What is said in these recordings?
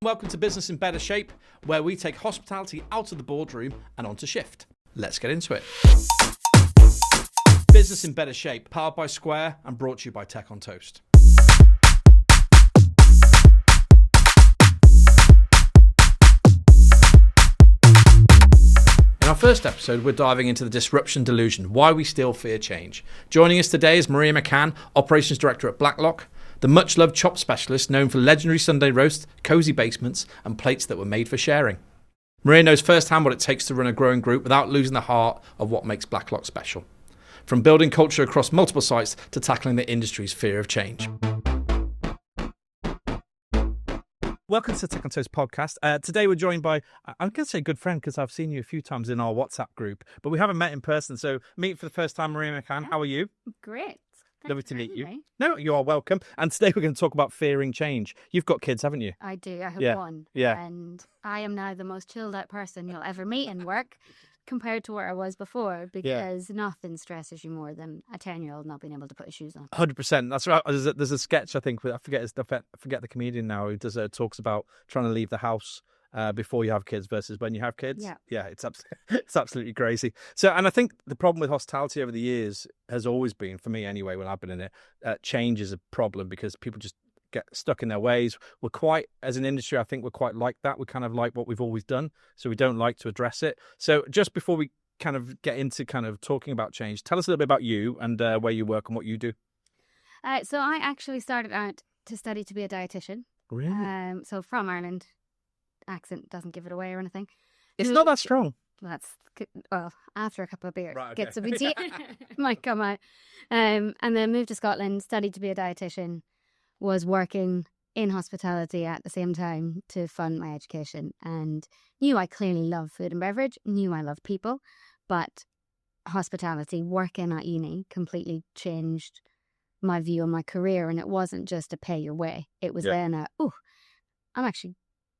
Welcome to Business in Better Shape, where we take hospitality out of the boardroom and onto shift. Let's get into it. Business in Better Shape, powered by Square and brought to you by Tech on Toast. In our first episode, we're diving into the disruption delusion, why we still fear change. Joining us today is Maria McCann, Operations Director at Blacklock, the much-loved chop specialist known for legendary Sunday roast, cosy basements, and plates that were made for sharing. Maria knows firsthand what it takes to run a growing group without losing the heart of what makes Blacklock special. From building culture across multiple sites to tackling the industry's fear of change. Welcome to the Tech on Toast podcast. Today we're joined by, I'm going to say good friend because I've seen you a few times in our WhatsApp group, but we haven't met in person. So meet for the first time, Maria McCann. How are you? Great. Lovely to meet you. No, you are welcome. And today we're going to talk about fearing change. You've got kids, haven't you? I do. I have one. Yeah. And I am now the most chilled out person you'll ever meet in work compared to where I was before, because nothing stresses you more than a 10-year-old not being able to put his shoes on. 100%. That's right. There's a sketch, I think, I forget the comedian now, who talks about trying to leave the house before you have kids versus when you have kids. Yeah, it's absolutely crazy. So, and I think the problem with hospitality over the years has always been, for me anyway, when I've been in it, change is a problem because people just get stuck in their ways. We're quite, as an industry, I think we're quite like that. We kind of like what we've always done, so we don't like to address it. So just before we kind of get into kind of talking about change, tell us a little bit about you and where you work and what you do. So I actually started out to study to be a dietitian. Really? So from Ireland. Accent doesn't give it away or anything. It's not that strong. Well, after a couple of beers, right, okay. Gets a bit might come out. And then moved to Scotland, studied to be a dietitian, was working in hospitality at the same time to fund my education, and knew I clearly love food and beverage, knew I loved people, but hospitality, working at uni, completely changed my view on my career. And it wasn't just a pay your way. It was then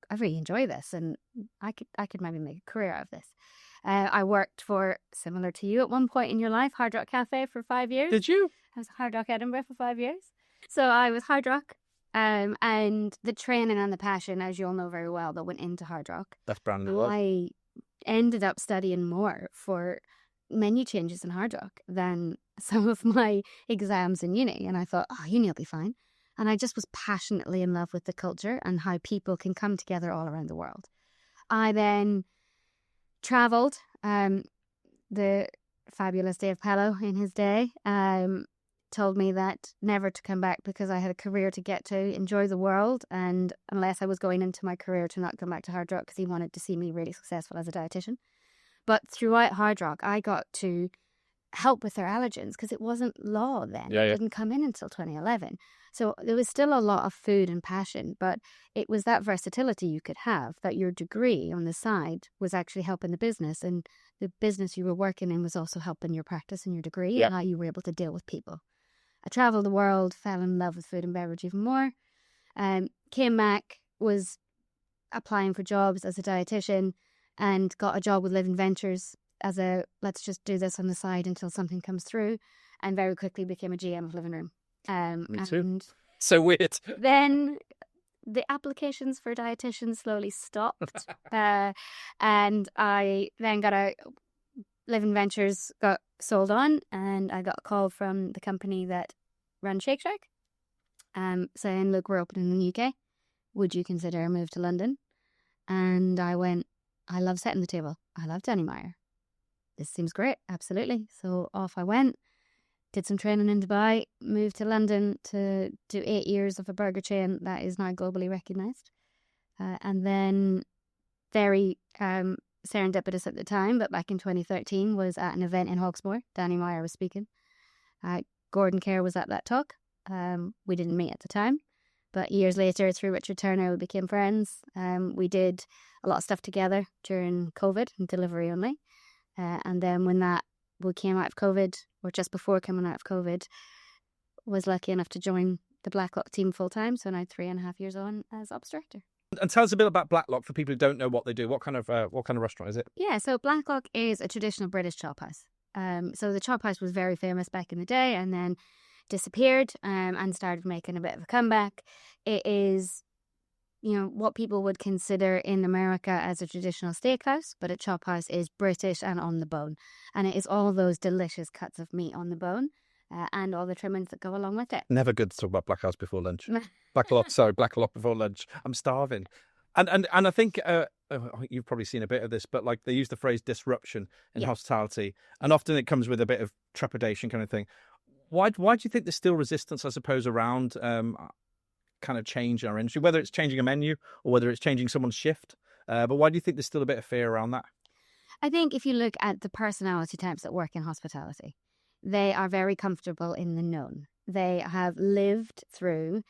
I really enjoy this, and I could maybe make a career out of this. I worked for, similar to you at one point in your life, Hard Rock Cafe for 5 years. Did you? I was Hard Rock Edinburgh for 5 years. So I was Hard Rock, and the training and the passion, as you all know very well, that went into Hard Rock. That's brand new. I ended up studying more for menu changes in Hard Rock than some of my exams in uni, and I thought, uni will be fine. And I just was passionately in love with the culture and how people can come together all around the world. I then travelled. The fabulous Dave Pello in his day told me that never to come back because I had a career to get to, enjoy the world, and unless I was going into my career, to not come back to Hard Rock because he wanted to see me really successful as a dietitian. But throughout Hard Rock, I got to help with their allergens because it wasn't law then. It didn't come in until 2011. So there was still a lot of food and passion, but it was that versatility you could have, that your degree on the side was actually helping the business, and the business you were working in was also helping your practice and your degree and how you were able to deal with people. I travelled the world, fell in love with food and beverage even more, came back, was applying for jobs as a dietitian, and got a job with Living Ventures as a, let's just do this on the side until something comes through, and very quickly became a GM of Living Room. Me too. And so weird. then the applications for dietitians slowly stopped, and I then got Living Ventures got sold on, and I got a call from the company that ran Shake Shack, saying, "Look, we're opening in the UK. Would you consider a move to London?" And I went, "I love setting the table. I love Danny Meyer. This seems great, absolutely." So off I went, did some training in Dubai, moved to London to do 8 years of a burger chain that is now globally recognised. And then very serendipitous at the time, but back in 2013 was at an event in Hawksmoor. Danny Meyer was speaking. Gordon Kerr was at that talk. We didn't meet at the time, but years later through Richard Turner we became friends. We did a lot of stuff together during COVID and delivery only. And then when we came out of COVID, or just before coming out of COVID, was lucky enough to join the Blacklock team full time. So now 3.5 years on as ops director. And tell us a bit about Blacklock for people who don't know what they do. What kind of restaurant is it? Yeah, so Blacklock is a traditional British chop house. So the chop house was very famous back in the day, and then disappeared and started making a bit of a comeback. It is what people would consider in America as a traditional steakhouse, but a chop house is British and on the bone. And it is all those delicious cuts of meat on the bone and all the trimmings that go along with it. Never good to talk about Black House before lunch. Blacklock before lunch. I'm starving. And I think you've probably seen a bit of this, but like they use the phrase disruption in hospitality, and often it comes with a bit of trepidation kind of thing. Why do you think there's still resistance, I suppose, around kind of change in our industry, whether it's changing a menu or whether it's changing someone's shift? But why do you think there's still a bit of fear around that? I think if you look at the personality types that work in hospitality, they are very comfortable in the known. They have lived through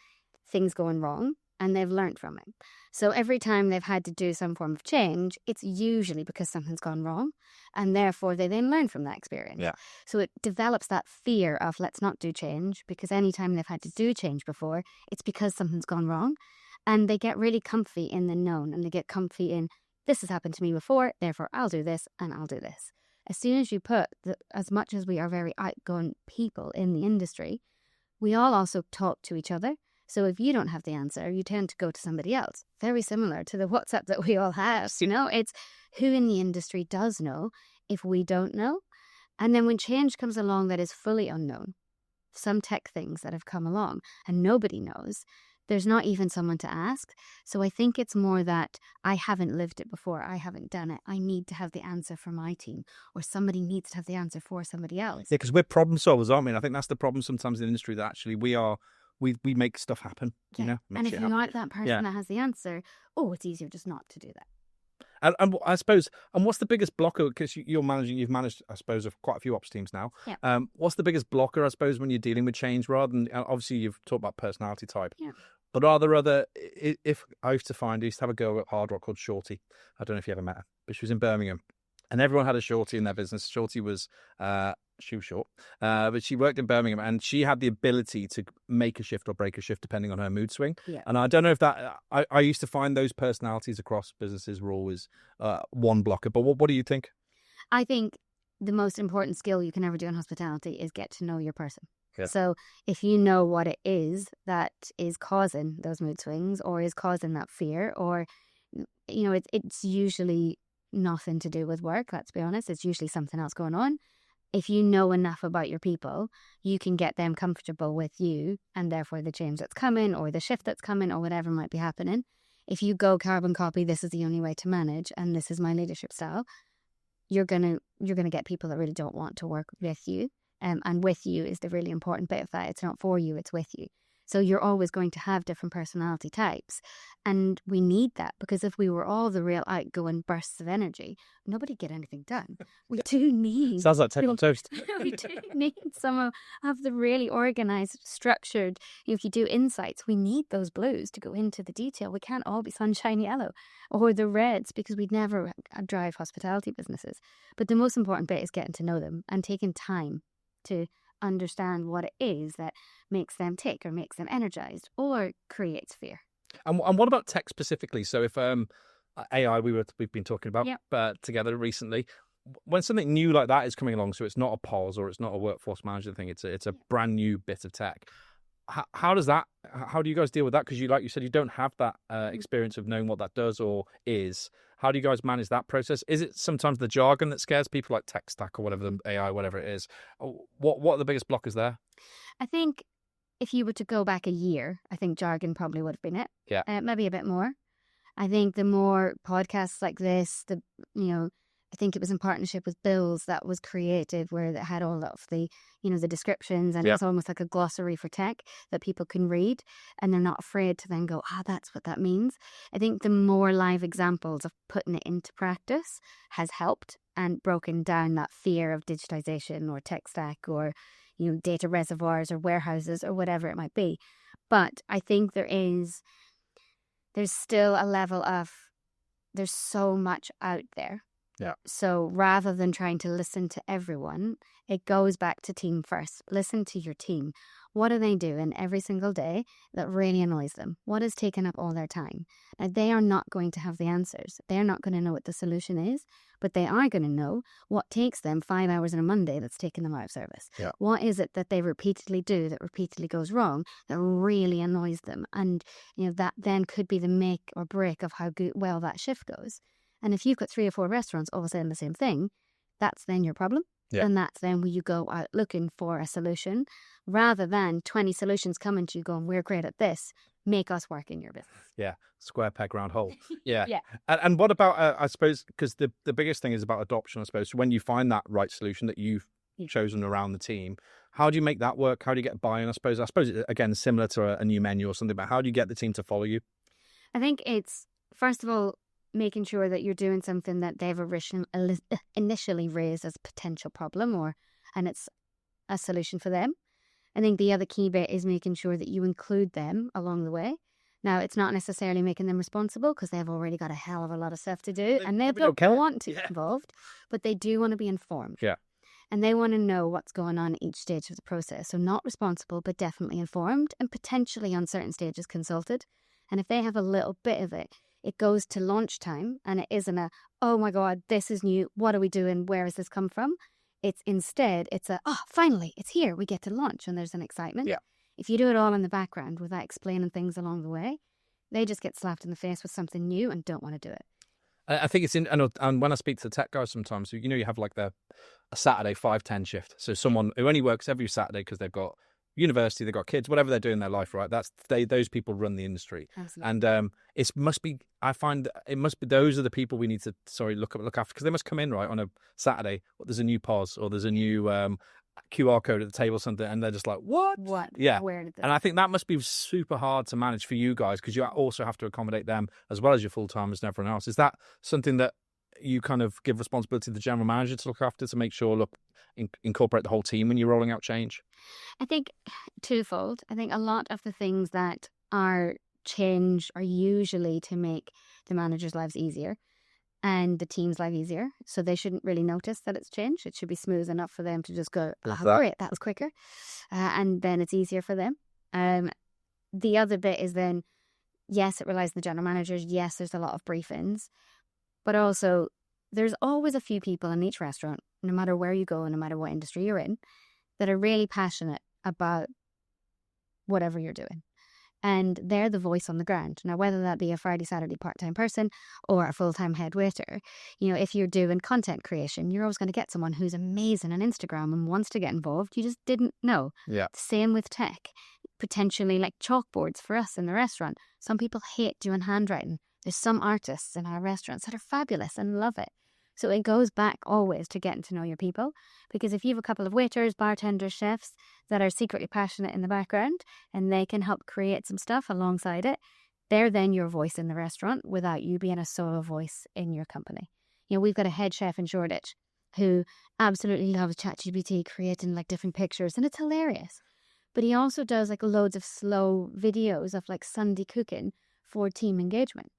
things going wrong and they've learned from it. So every time they've had to do some form of change, it's usually because something's gone wrong, and therefore they then learn from that experience. Yeah. So it develops that fear of let's not do change, because anytime they've had to do change before, it's because something's gone wrong, and they get really comfy in the known, and they get comfy in this has happened to me before, therefore I'll do this and I'll do this. As soon as you put, as much as we are very outgoing people in the industry, we all also talk to each other. So if you don't have the answer, you tend to go to somebody else. Very similar to the WhatsApp that we all have. It's who in the industry does know if we don't know. And then when change comes along that is fully unknown, some tech things that have come along and nobody knows, there's not even someone to ask. So I think it's more that I haven't lived it before. I haven't done it. I need to have the answer for my team, or somebody needs to have the answer for somebody else. Yeah, because we're problem solvers, aren't we? And I think that's the problem sometimes in the industry, that actually we make stuff happen, And if you're not that person that has the answer, it's easier just not to do that. And I suppose, what's the biggest blocker? Because you've managed, I suppose, of quite a few ops teams now. Yeah. What's the biggest blocker, I suppose, when you're dealing with change, rather than, obviously you've talked about personality type. Yeah. But are there other, if I used to have a girl at Hard Rock called Shorty. I don't know if you ever met her, but she was in Birmingham. And everyone had a Shorty in their business. Shorty was, she was short, but she worked in Birmingham, and she had the ability to make a shift or break a shift depending on her mood swing. Yeah. And I don't know if that, I used to find those personalities across businesses were always one blocker. But what do you think? I think the most important skill you can ever do in hospitality is get to know your person. Yeah. So if you know what it is that is causing those mood swings or is causing that fear, or, it's usually nothing to do with work, let's be honest. It's usually something else going on. If you know enough about your people, you can get them comfortable with you, and therefore the change that's coming or the shift that's coming or whatever might be happening. If you go carbon copy, this is the only way to manage and this is my leadership style, you're gonna get people that really don't want to work with you. And with you is the really important bit of that. It's not for you, it's with you. So you're always going to have different personality types. And we need that, because if we were all the real outgoing bursts of energy, nobody'd get anything done. We do need... Sounds like Tech on Toast. We do need some of the really organised, structured... If you do insights, we need those blues to go into the detail. We can't all be sunshine yellow or the reds, because we'd never drive hospitality businesses. But the most important bit is getting to know them and taking time to understand what it is that makes them tick or makes them energized or creates fear. And what about tech specifically? So if AI we've been talking about together recently, when something new like that is coming along, so it's not a POS or it's not a workforce management thing, it's a brand new bit of tech. How do you guys deal with that? Because like you said, you don't have that experience of knowing what that does or is. How do you guys manage that process? Is it sometimes the jargon that scares people, like tech stack or whatever, the AI, whatever it is? What are the biggest blockers there? I think if you were to go back a year, I think jargon probably would have been it. Yeah. Maybe a bit more. I think the more podcasts like this, I think it was in partnership with Bill's that was created, where it had all of the, the descriptions, and it's almost like a glossary for tech that people can read, and they're not afraid to then go, that's what that means. I think the more live examples of putting it into practice has helped and broken down that fear of digitization or tech stack or, data reservoirs or warehouses or whatever it might be. But I think there's still a level of, there's so much out there. Yeah. So rather than trying to listen to everyone, it goes back to team first. Listen to your team. What are they doing every single day that really annoys them? What is taking up all their time? Now, they are not going to have the answers. They're not going to know what the solution is, but they are going to know what takes them 5 hours on a Monday that's taking them out of service. Yeah. What is it that they repeatedly do that repeatedly goes wrong that really annoys them? And, that then could be the make or break of how well that shift goes. And if you've got 3 or 4 restaurants all saying the same thing, that's then your problem. Yeah. And that's then where you go out looking for a solution rather than 20 solutions coming to you going, we're great at this, make us work in your business. Yeah, square peg, round hole. Yeah. Yeah. And what about, I suppose, because the biggest thing is about adoption, I suppose. So when you find that right solution that you've chosen around the team, how do you make that work? How do you get buy-in, I suppose? I suppose, again, similar to a new menu or something, but how do you get the team to follow you? I think it's, first of all, making sure that you're doing something that they've initially raised as a potential problem and it's a solution for them. I think the other key bit is making sure that you include them along the way. Now, it's not necessarily making them responsible because they've already got a hell of a lot of stuff to do and they don't want to be involved, but they do want to be informed. Yeah. And they want to know what's going on at each stage of the process. So not responsible, but definitely informed and potentially on certain stages consulted. And if they have a little bit of it, it goes to launch time and it isn't a, oh my God, this is new. What are we doing? Where has this come from? It's instead, it's a, finally, it's here. We get to launch and there's an excitement. Yeah. If you do it all in the background without explaining things along the way, they just get slapped in the face with something new and don't want to do it. I think it's and when I speak to the tech guys sometimes, you have like a Saturday 5-10 shift. So someone who only works every Saturday because they've got university, they've got kids, whatever they're doing in their life, right? Those people run the industry. Absolutely. And I find it must be those are the people we need to look after because they must come in right on a Saturday. There's a new POS or there's a new QR code at the table or something, and they're just like, what? Yeah. Where did this? And I think that must be super hard to manage for you guys because you also have to accommodate them as well as your full-timers and everyone else. Is that something that you kind of give responsibility to the general manager to look after, to make sure, incorporate the whole team when you're rolling out change? I think twofold. I think a lot of the things that are change are usually to make the manager's lives easier and the team's life easier. So they shouldn't really notice that it's changed. It should be smooth enough for them to just go, great, that was quicker. And then it's easier for them. The other bit is then, yes, it relies on the general managers. Yes, there's a lot of briefings. But also, there's always a few people in each restaurant, no matter where you go, no matter what industry you're in, that are really passionate about whatever you're doing. And they're the voice on the ground. Now, whether that be a Friday, Saturday part-time person or a full-time head waiter, if you're doing content creation, you're always going to get someone who's amazing on Instagram and wants to get involved. You just didn't know. Yeah. Same with tech. Potentially like chalkboards for us in the restaurant. Some people hate doing handwriting. There's some artists in our restaurants that are fabulous and love it. So it goes back always to getting to know your people, because if you have a couple of waiters, bartenders, chefs that are secretly passionate in the background and they can help create some stuff alongside it, they're then your voice in the restaurant without you being a solo voice in your company. We've got a head chef in Shoreditch who absolutely loves ChatGPT creating different pictures and it's hilarious. But he also does loads of slow videos of Sunday cooking for team engagement.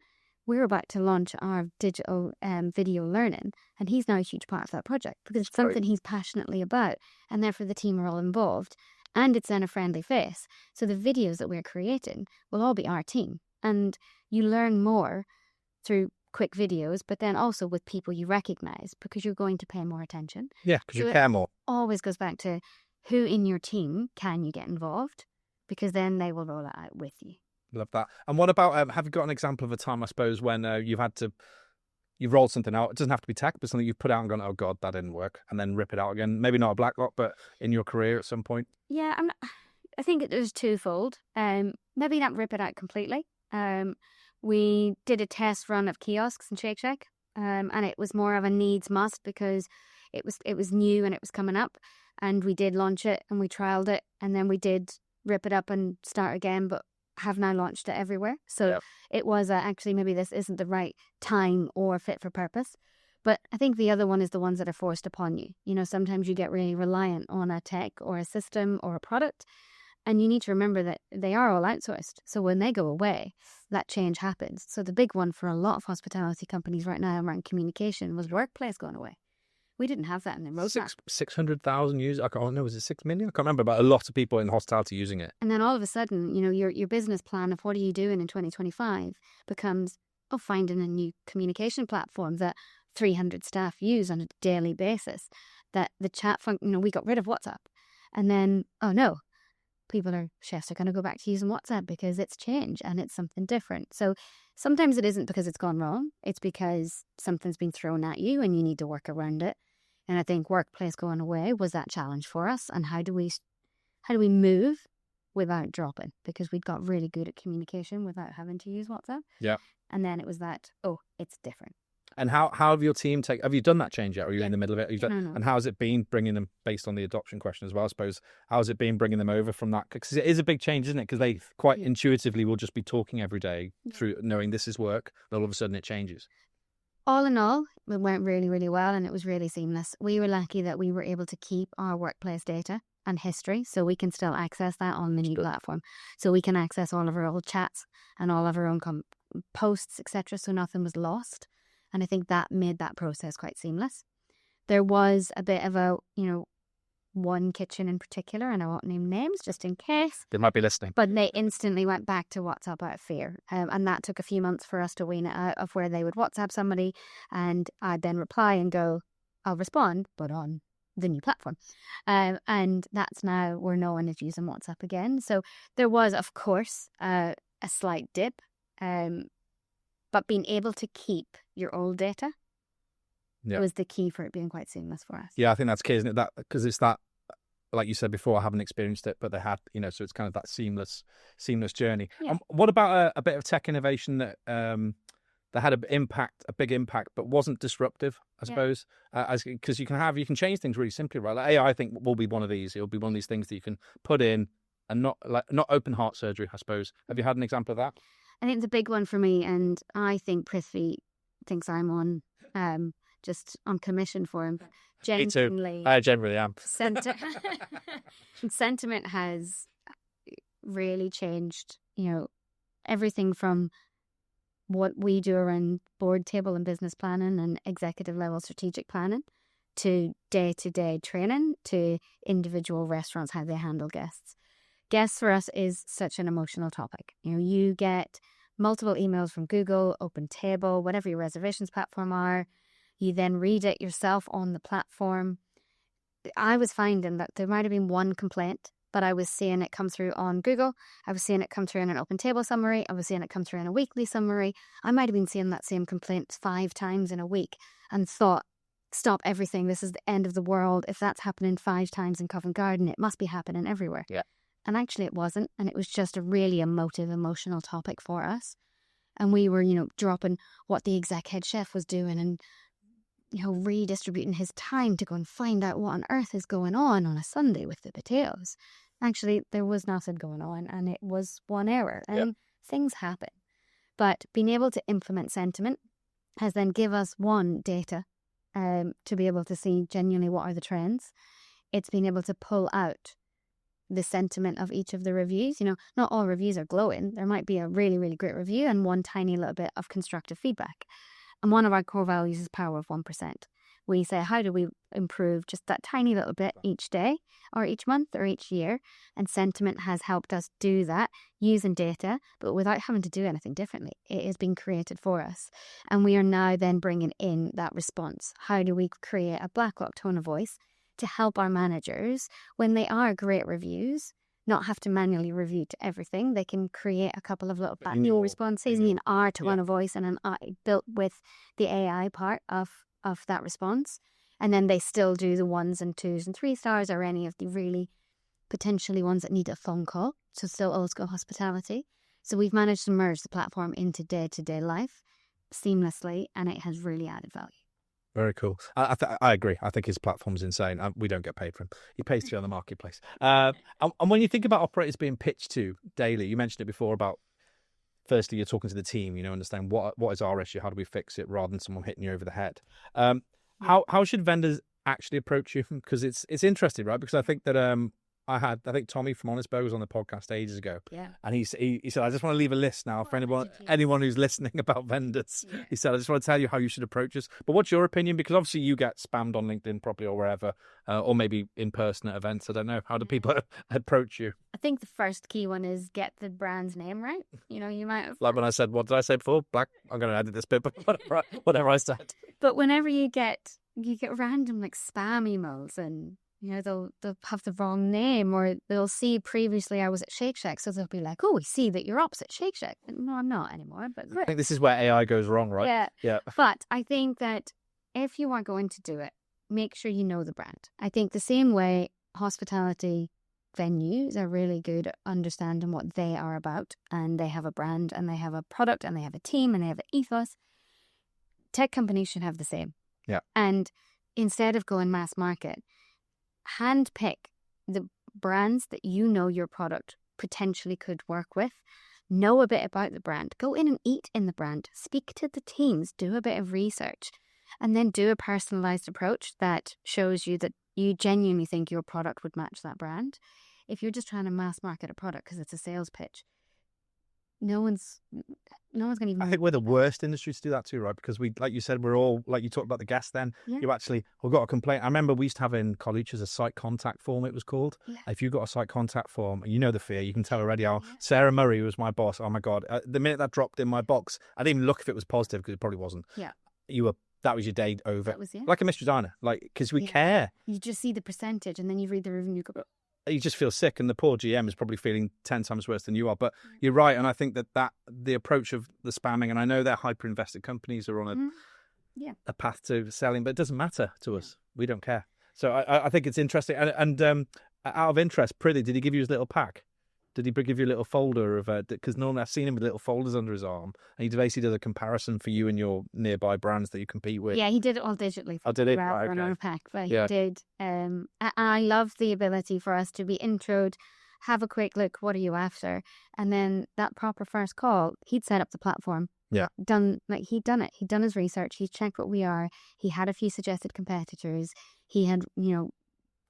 We're about to launch our digital video learning, and he's now a huge part of that project because it's something he's passionately about, and therefore the team are all involved, and it's then a friendly face. So the videos that we're creating will all be our team, and you learn more through quick videos, but then also with people you recognise because you're going to pay more attention. Yeah, because you care more. Always goes back to who in your team can you get involved, because then they will roll it out with you. Love that. And what about, have you got an example of a time, I suppose, when you've rolled something out? It doesn't have to be tech, but something you've put out and gone, oh God, that didn't work, and then rip it out again. Maybe not a Blacklock, but in your career at some point. Yeah, I think it was twofold. Maybe not rip it out completely. We did a test run of kiosks in Shake Shack, and it was more of a needs must because it was new and it was coming up, and we did launch it and we trialed it, and then we did rip it up and start again, but have now launched it everywhere. So It was actually maybe this isn't the right time or fit for purpose. But I think the other one is the ones that are forced upon you. Sometimes you get really reliant on a tech or a system or a product, and you need to remember that they are all outsourced. So when they go away, that change happens. So the big one for a lot of hospitality companies right now around communication was workplace going away. We didn't have that in the roadmap. 600,000 users. I can't know. Was it 6 million? I can't remember. But a lot of people in hospitality using it. And then all of a sudden, your business plan of what are you doing in 2025 becomes, finding a new communication platform that 300 staff use on a daily basis. That the chat function, we got rid of WhatsApp. And then, chefs are going to go back to using WhatsApp because it's changed and it's something different. So sometimes it isn't because it's gone wrong. It's because something's been thrown at you and you need to work around it. And I think workplace going away was that challenge for us. And how do we move without dropping? Because we'd got really good at communication without having to use WhatsApp. Yeah. And then it was that, it's different. And how have your team have you done that change yet? Or are you in the middle of it? No. And how has it been bringing them, based on the adoption question as well, I suppose, how has it been bringing them over from that? Because it is a big change, isn't it? Because they quite intuitively will just be talking every day through knowing this is work. And all of a sudden it changes. All in all, it went really, really well and it was really seamless. We were lucky that we were able to keep our workplace data and history so we can still access that on the new platform. So we can access all of our old chats and all of our own posts, etc. So nothing was lost. And I think that made that process quite seamless. There was a bit of a, one kitchen in particular, and I won't name names just in case. They might be listening. But they instantly went back to WhatsApp out of fear. And that took a few months for us to wean it out of where they would WhatsApp somebody and I'd then reply and go, I'll respond, but on the new platform. And that's now where no one is using WhatsApp again. So there was, of course, a slight dip. But being able to keep your old data was the key for it being quite seamless for us. Yeah, I think that's key, isn't it? That because it's that, like you said before, I haven't experienced it, but they had, so it's kind of that seamless journey. Yeah. What about a bit of tech innovation that had a big impact, but wasn't disruptive, I suppose? Because you can change things really simply, right? Like AI, I think, will be one of these. It'll be one of these things that you can put in and not open heart surgery, I suppose. Have you had an example of that? I think the big one for me, and I think Prithvi thinks I'm on commission for him. Genuinely, me too. I generally am. Sentiment has really changed. Everything from what we do around board table and business planning and executive level strategic planning to day-to-day training to individual restaurants, how they handle guests. Guests for us is such an emotional topic. You get multiple emails from Google, OpenTable, whatever your reservations platform are. You then read it yourself on the platform. I was finding that there might have been one complaint, but I was seeing it come through on Google. I was seeing it come through in an OpenTable summary. I was seeing it come through in a weekly summary. I might have been seeing that same complaint 5 times in a week and thought, stop everything. This is the end of the world. If that's happening 5 times in Covent Garden, it must be happening everywhere. Yeah. And actually it wasn't. And it was just a really emotional topic for us. And we were, dropping what the exec head chef was doing and, redistributing his time to go and find out what on earth is going on a Sunday with the potatoes. Actually, there was nothing going on and it was one error and things happen. But being able to implement sentiment has then give us data to be able to see genuinely what are the trends. It's been able to pull out the sentiment of each of the reviews. Not all reviews are glowing. There might be a really, really great review and one tiny little bit of constructive feedback. And one of our core values is power of 1%. We say, how do we improve just that tiny little bit each day or each month or each year? And sentiment has helped us do that using data, but without having to do anything differently. It is being created for us. And we are now then bringing in that response. How do we create a Blacklock tone of voice to help our managers, when they are great reviews, not have to manually review to everything? They can create a couple of little manual responses in our tone of voice and an I built with the AI part of that response. And then they still do the 1s and 2s and 3 stars or any of the really potentially ones that need a phone call. So still old school hospitality. So we've managed to merge the platform into day-to-day life seamlessly, and it has really added value. Very cool. I agree. I think his platform's insane. We don't get paid for him. He pays to be on the marketplace. And when you think about operators being pitched to daily, you mentioned it before about, firstly, you're talking to the team, understand what is our issue, how do we fix it, rather than someone hitting you over the head. How should vendors actually approach you? Because it's interesting, right? Because I think that I think Tommy from Honest Burger was on the podcast ages ago. Yeah. And he said, I just want to leave a list now for anyone who's listening about vendors. Yeah. He said, I just want to tell you how you should approach this. But what's your opinion? Because obviously you get spammed on LinkedIn probably or wherever, or maybe in person at events. I don't know. How do people approach you? I think the first key one is get the brand's name right. You know, you might have... Like when I said, what did I say before? Black. I'm going to edit this bit, but whatever I said. But whenever you get random like spam emails and, you know, they'll have the wrong name, or they'll see previously I was at Shake Shack, so they'll be like, oh, we see that you're opposite Shake Shack. No, I'm not anymore. But I think this is where AI goes wrong, right? Yeah. But I think that if you are going to do it, make sure you know the brand. I think the same way hospitality venues are really good at understanding what they are about, and they have a brand and they have a product and they have a team and they have an ethos. Tech companies should have the same. Yeah. And instead of going mass market, handpick the brands that you know your product potentially could work with. Know a bit about the brand. Go in and eat in the brand. Speak to the teams. Do a bit of research. And then do a personalized approach that shows you that you genuinely think your product would match that brand. If you're just trying to mass market a product because it's a sales pitch, no one's going to even... I think we're the worst industry to do that too, right? Because we, like you said, we're all, like you talked about the guests then, we've got a complaint. I remember we used to have in college as a site contact form, it was called. Yeah. If you got a site contact form, you know the fear, you can tell already how Sarah Murray was my boss. Oh my God. The minute that dropped in my box, I didn't even look if it was positive because it probably wasn't. Yeah. That was your day over. That was it. Like a mystery diner, like, because we care. You just see the percentage and then you read the review and you go, you just feel sick, and the poor GM is probably feeling 10 times worse than you are. But you're right, and I think that the approach of the spamming, and I know they're hyper-invested companies are on a path to selling, but it doesn't matter to us. We don't care. So I think it's interesting. And out of interest, Prithvi, did he give you his little pack? Did he give you a little folder of because normally I've seen him with little folders under his arm, and he basically does a comparison for you and your nearby brands that you compete with. Yeah, he did it all digitally. Oh, did he? Right, on our pack, but he did. And I love the ability for us to be introed, have a quick look, what are you after, and then that proper first call, he'd set up the platform. Yeah, he'd done it. He'd done his research. He checked what we are. He had a few suggested competitors. He had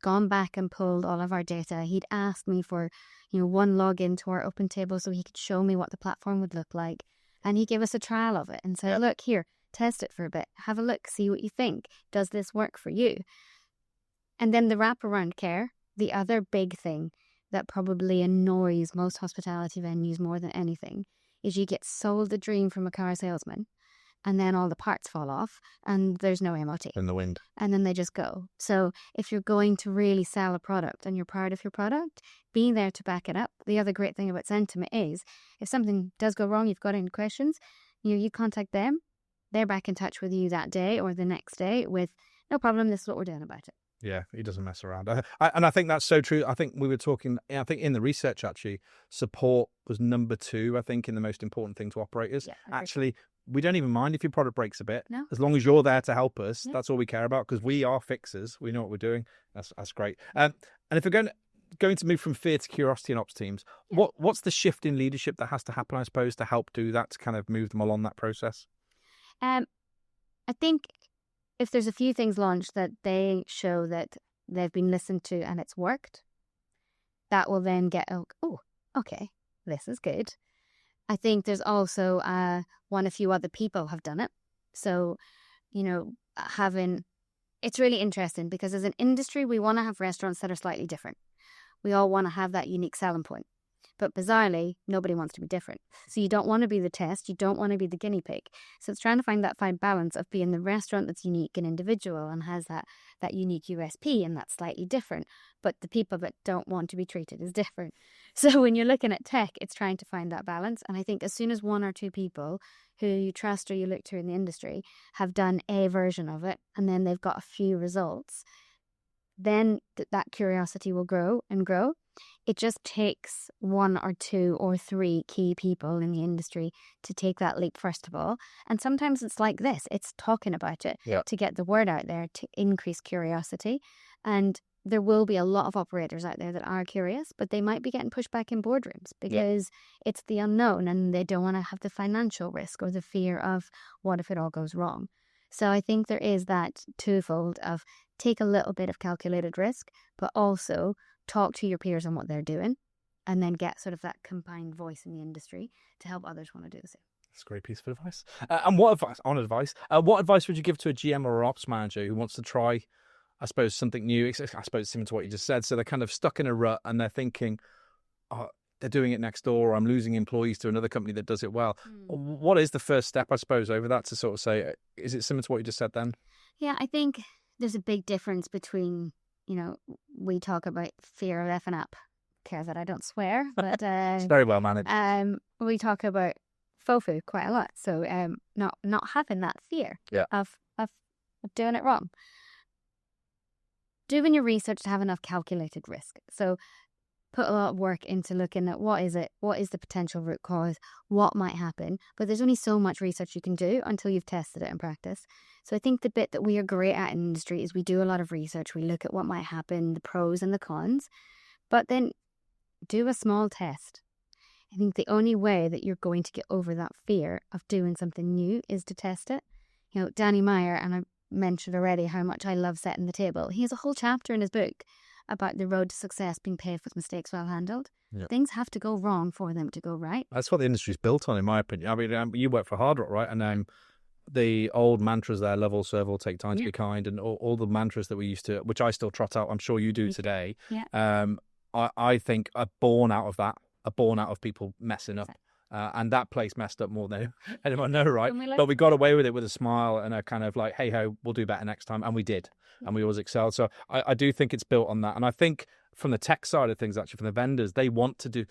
gone back and pulled all of our data. He'd asked me for, one login to our open table so he could show me what the platform would look like. And he gave us a trial of it and said, look, here, test it for a bit. Have a look, see what you think. Does this work for you? And then the wraparound care, the other big thing that probably annoys most hospitality venues more than anything, is you get sold the dream from a car salesman, and then all the parts fall off and there's no MOT. In the wind. And then they just go. So if you're going to really sell a product and you're proud of your product, be there to back it up. The other great thing about Sentiment is if something does go wrong, you've got any questions, you contact them. They're back in touch with you that day or the next day with, no problem, this is what we're doing about it. Yeah, he doesn't mess around. And I think that's so true. I think we were talking, I think in the research actually, support was number 2, I think, in the most important thing to operators. Yeah, actually, we don't even mind if your product breaks a bit. No. As long as you're there to help us, that's all we care about, because we are fixers. We know what we're doing. That's great. And if we're going to move from fear to curiosity in ops teams, what's the shift in leadership that has to happen, I suppose, to help do that, to kind of move them along that process? I think if there's a few things launched that they show that they've been listened to and it's worked, that will then get, oh, okay, this is good. I think there's also a few other people have done it. So, it's really interesting because as an industry, we want to have restaurants that are slightly different. We all want to have that unique selling point. But bizarrely, nobody wants to be different. So you don't want to be the test. You don't want to be the guinea pig. So it's trying to find that fine balance of being the restaurant that's unique and individual and has that unique USP and that's slightly different. But the people that don't want to be treated as different. So when you're looking at tech, it's trying to find that balance. And I think as soon as 1 or 2 people who you trust or you look to in the industry have done a version of it, and then they've got a few results, then that curiosity will grow and grow. It just takes 1 or 2 or 3 key people in the industry to take that leap, first of all. And sometimes it's like this. It's talking about it to get the word out there, to increase curiosity. And there will be a lot of operators out there that are curious, but they might be getting pushed back in boardrooms because it's the unknown and they don't want to have the financial risk or the fear of what if it all goes wrong. So I think there is that twofold of take a little bit of calculated risk, but also talk to your peers on what they're doing, and then get sort of that combined voice in the industry to help others want to do the same. That's a great piece of advice. And what advice would you give to a GM or ops manager who wants to try, I suppose, something new? I suppose similar to what you just said. So they're kind of stuck in a rut and they're thinking, oh, they're doing it next door, or I'm losing employees to another company that does it well. What is the first step, I suppose, over that to sort of say, is it similar to what you just said then? Yeah, I think there's a big difference between, we talk about fear of effing up. Care that I don't swear, but it's very well managed. We talk about FOFU quite a lot, so not having that fear of doing it wrong. Doing your research to have enough calculated risk. So put a lot of work into looking at what is the potential root cause, what might happen, but there's only so much research you can do until you've tested it in practice. So I think the bit that we are great at in the industry is we do a lot of research, we look at what might happen, the pros and the cons, but then do a small test. I think the only way that you're going to get over that fear of doing something new is to test it. Danny Meyer, and I mentioned already how much I love setting the table. He has a whole chapter in his book about the road to success being paved with mistakes well handled. Yep. Things have to go wrong for them to go right. That's what the industry's built on, in my opinion. I mean, you work for Hard Rock, right? And the old mantras there, love all, serve all, take time to be kind, and all the mantras that we used to, which I still trot out, I'm sure you do today. Yeah. I think are born out of that, are born out of people messing up. And that place messed up more than anyone know, right? But we got away with it with a smile and a kind of like, hey ho, we'll do better next time. And we did. And we always excelled. So I do think it's built on that. And I think from the tech side of things, actually, from the vendors, they want to do,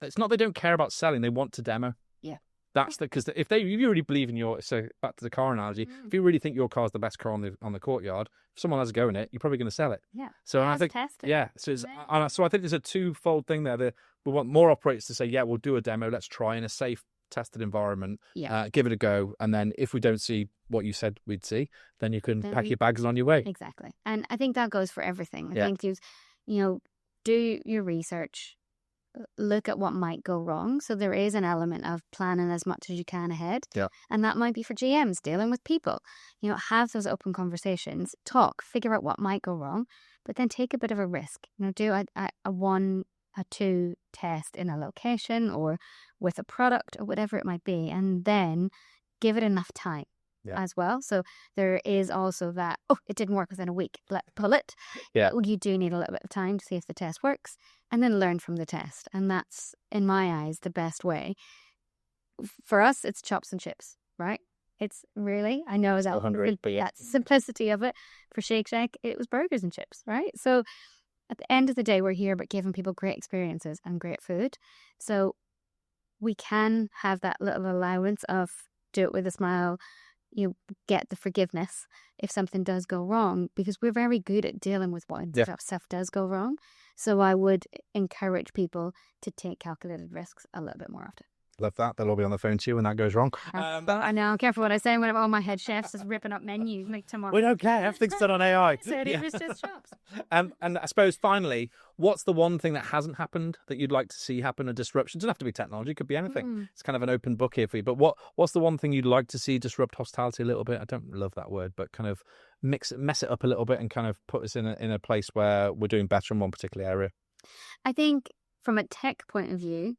it's not they don't care about selling, they want to demo. Yeah. That's because if you really believe in so back to the car analogy, if you really think your car's the best car on the courtyard, if someone has a go in it, you're probably going to sell it. Yeah. So I think, so I think there's a twofold thing there. We want more operators to say, yeah, we'll do a demo. Let's try in a safe, tested environment. Yeah. Give it a go. And then if we don't see what you said we'd see, then you can pack your bags and on your way. Exactly. And I think that goes for everything. I think do your research, look at what might go wrong. So there is an element of planning as much as you can ahead. Yeah. And that might be for GMs dealing with people. Have those open conversations, talk, figure out what might go wrong, but then take a bit of a risk. Do a 1, a 2 test in a location or with a product or whatever it might be, and then give it enough time as well. So there is also that, it didn't work within a week, pull it. Yeah. You do need a little bit of time to see if the test works and then learn from the test. And that's, in my eyes, the best way. For us, it's chops and chips, right? It's really, I know that simplicity of it. For Shake Shack, it was burgers and chips, right? So at the end of the day, we're here about giving people great experiences and great food. So we can have that little allowance of do it with a smile, get the forgiveness if something does go wrong, because we're very good at dealing with what stuff does go wrong. So I would encourage people to take calculated risks a little bit more often. Love that. They'll all be on the phone to you when that goes wrong. But I know, careful what I say when all my head chefs is ripping up menus like tomorrow. We don't care. Everything's done on AI. So it was just shops. And I suppose finally, what's the one thing that hasn't happened that you'd like to see happen? A disruption? It doesn't have to be technology. It could be anything. It's kind of an open book here for you. But what's the one thing you'd like to see disrupt hospitality a little bit? I don't love that word, but kind of mess it up a little bit and kind of put us in a place where we're doing better in one particular area. I think from a tech point of view,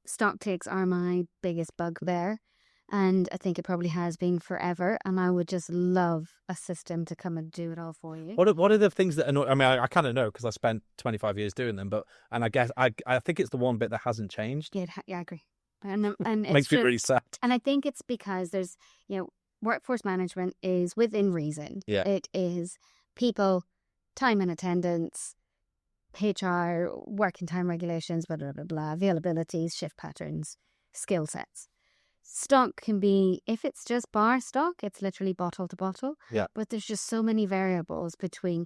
stock takes are my biggest bugbear, and I think it probably has been forever. And I would just love a system to come and do it all for you. What are the things that annoy? I mean, I kind of know because I spent 25 years doing them, and I guess I think it's the one bit that hasn't changed. Yeah, I agree. And it makes me really sad. And I think it's because there's workforce management is within reason. Yeah, it is people, time and attendance, HR, working time regulations, blah, blah, blah, blah, availabilities, shift patterns, skill sets. Stock can be, if it's just bar stock, it's literally bottle to bottle. Yeah. But there's just so many variables between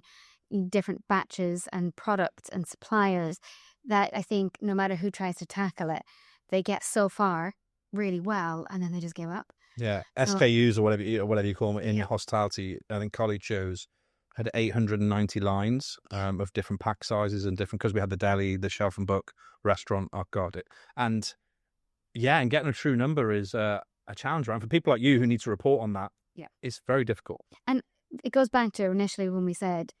different batches and products and suppliers that I think no matter who tries to tackle it, they get so far really well and then they just give up. Yeah. SKUs or whatever you call them in hospitality, I think college shows had 890 lines of different pack sizes and different, because we had the deli, the shelf and book, restaurant. Oh God. And getting a true number is a challenge, right? For people like you who need to report on that, it's very difficult. And it goes back to initially when we said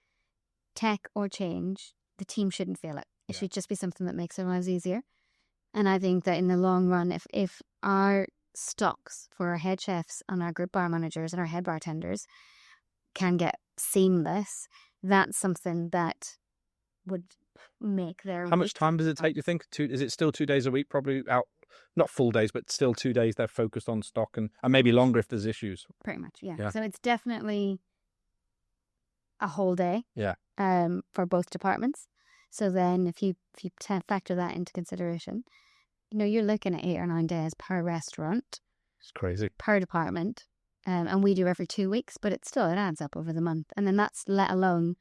tech or change, the team shouldn't feel it. It should just be something that makes our lives easier. And I think that in the long run, if our stocks for our head chefs and our group bar managers and our head bartenders can get seamless, that's something that would make their... How much time does it take, do you think? Is it still 2 days a week, probably out, not full days, but still 2 days they're focused on stock and maybe longer if there's issues? Pretty much, yeah. So it's definitely a whole day for both departments. So then if you factor that into consideration, you're looking at 8 or 9 days per restaurant. It's crazy. Per department. And we do every 2 weeks, but it adds up over the month. And then that's let alone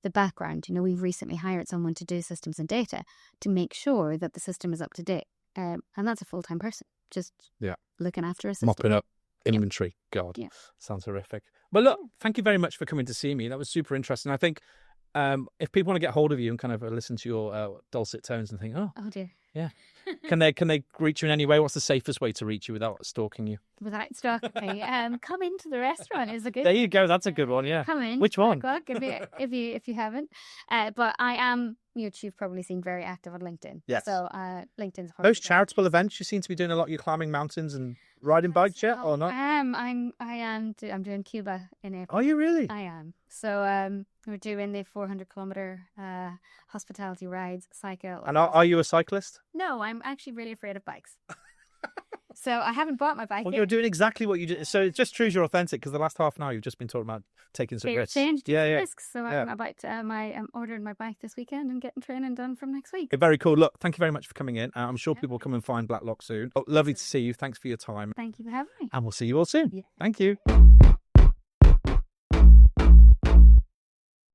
the background. We've recently hired someone to do systems and data to make sure that the system is up to date. And that's a full-time person, just looking after a system. Mopping up inventory. God, sounds horrific. But look, thank you very much for coming to see me. That was super interesting. I think if people want to get hold of you and kind of listen to your dulcet tones and think, oh dear. Yeah. Can they reach you in any way? What's the safest way to reach you without stalking you? Without stalking me, come into the restaurant is a good. There you go. That's a good one. Yeah. Come in. Which one? Blacklock, if you haven't. But I am. You've probably seen very active on LinkedIn. Yes. So LinkedIn's those charitable events. You seem to be doing a lot. You're climbing mountains and riding bikes yet, or not? I'm doing Cuba in April. Are you really? I am. So we're doing the 400-kilometer hospitality rides, cycle. And are you a cyclist? No, I'm actually really afraid of bikes. So I haven't bought my bike Well, yet. you're doing exactly what you did. So it just proves you're authentic, because the last half an hour you've just been talking about taking some risks. Changed risks. So I'm ordering my bike this weekend and getting training done from next week. Very cool. Look, thank you very much for coming in. I'm sure people will come and find Blacklock soon. Oh, lovely to see you. Thanks for your time. Thank you for having me. And we'll see you all soon. Yeah. Thank you.